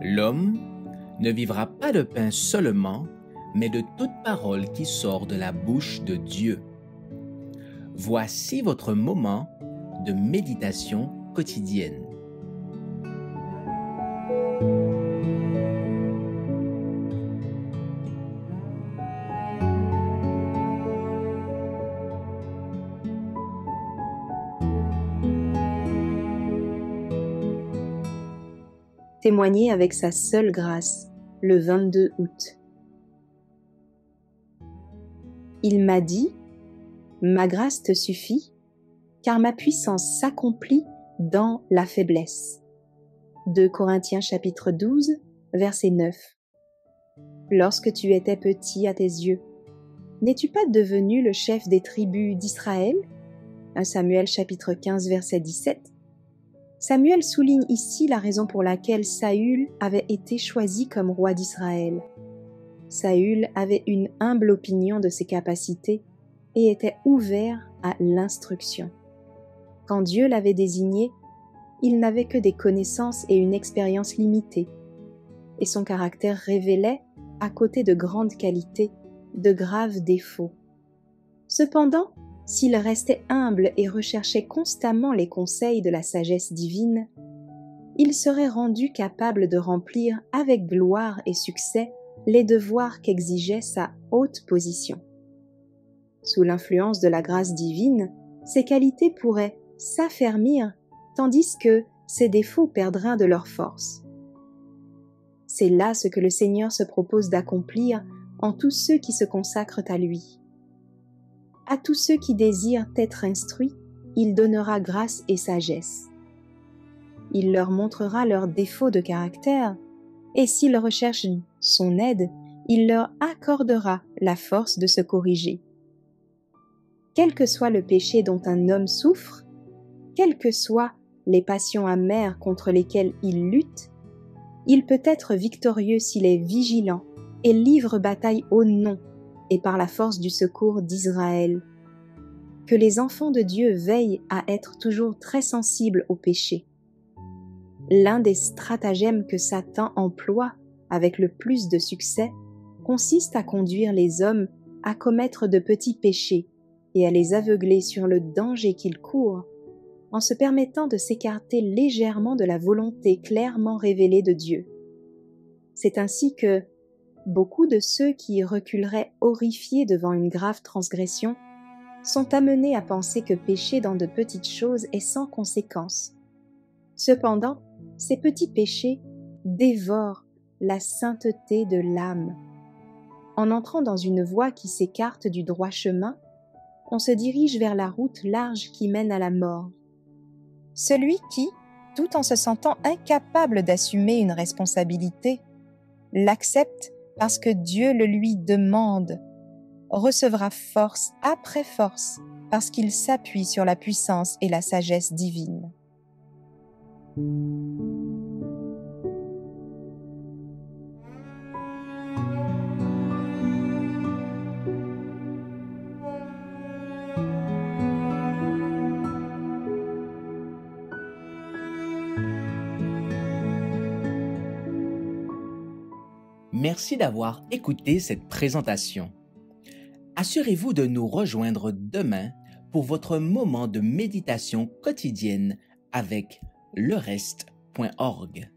L'homme ne vivra pas de pain seulement, mais de toute parole qui sort de la bouche de Dieu. Voici votre moment de méditation quotidienne. Témoigner avec sa seule grâce, le 22 août. Il m'a dit, « Ma grâce te suffit, car ma puissance s'accomplit dans la faiblesse. » 2 Corinthiens chapitre 12, verset 9. Lorsque tu étais petit à tes yeux, n'es-tu pas devenu le chef des tribus d'Israël? 1 Samuel chapitre 15, verset 17. Samuel souligne ici la raison pour laquelle Saül avait été choisi comme roi d'Israël. Saül avait une humble opinion de ses capacités et était ouvert à l'instruction. Quand Dieu l'avait désigné, il n'avait que des connaissances et une expérience limitée, et son caractère révélait, à côté de grandes qualités, de graves défauts. Cependant, s'il restait humble et recherchait constamment les conseils de la sagesse divine, il serait rendu capable de remplir avec gloire et succès les devoirs qu'exigeait sa haute position. Sous l'influence de la grâce divine, ses qualités pourraient s'affermir tandis que ses défauts perdraient de leur force. C'est là ce que le Seigneur se propose d'accomplir en tous ceux qui se consacrent à lui. À tous ceux qui désirent être instruits, il donnera grâce et sagesse. Il leur montrera leurs défauts de caractère, et s'ils recherchent son aide, il leur accordera la force de se corriger. Quel que soit le péché dont un homme souffre, quelles que soient les passions amères contre lesquelles il lutte, il peut être victorieux s'il est vigilant et livre bataille au nom et par la force du secours d'Israël. Que les enfants de Dieu veillent à être toujours très sensibles au péché. L'un des stratagèmes que Satan emploie avec le plus de succès consiste à conduire les hommes à commettre de petits péchés et à les aveugler sur le danger qu'ils courent en se permettant de s'écarter légèrement de la volonté clairement révélée de Dieu. C'est ainsi que beaucoup de ceux qui reculeraient horrifiés devant une grave transgression sont amenés à penser que pécher dans de petites choses est sans conséquence. Cependant, ces petits péchés dévorent la sainteté de l'âme. En entrant dans une voie qui s'écarte du droit chemin, on se dirige vers la route large qui mène à la mort. Celui qui, tout en se sentant incapable d'assumer une responsabilité, l'accepte parce que Dieu le lui demande, recevra force après force parce qu'il s'appuie sur la puissance et la sagesse divine. Merci d'avoir écouté cette présentation. Assurez-vous de nous rejoindre demain pour votre moment de méditation quotidienne avec lereste.org.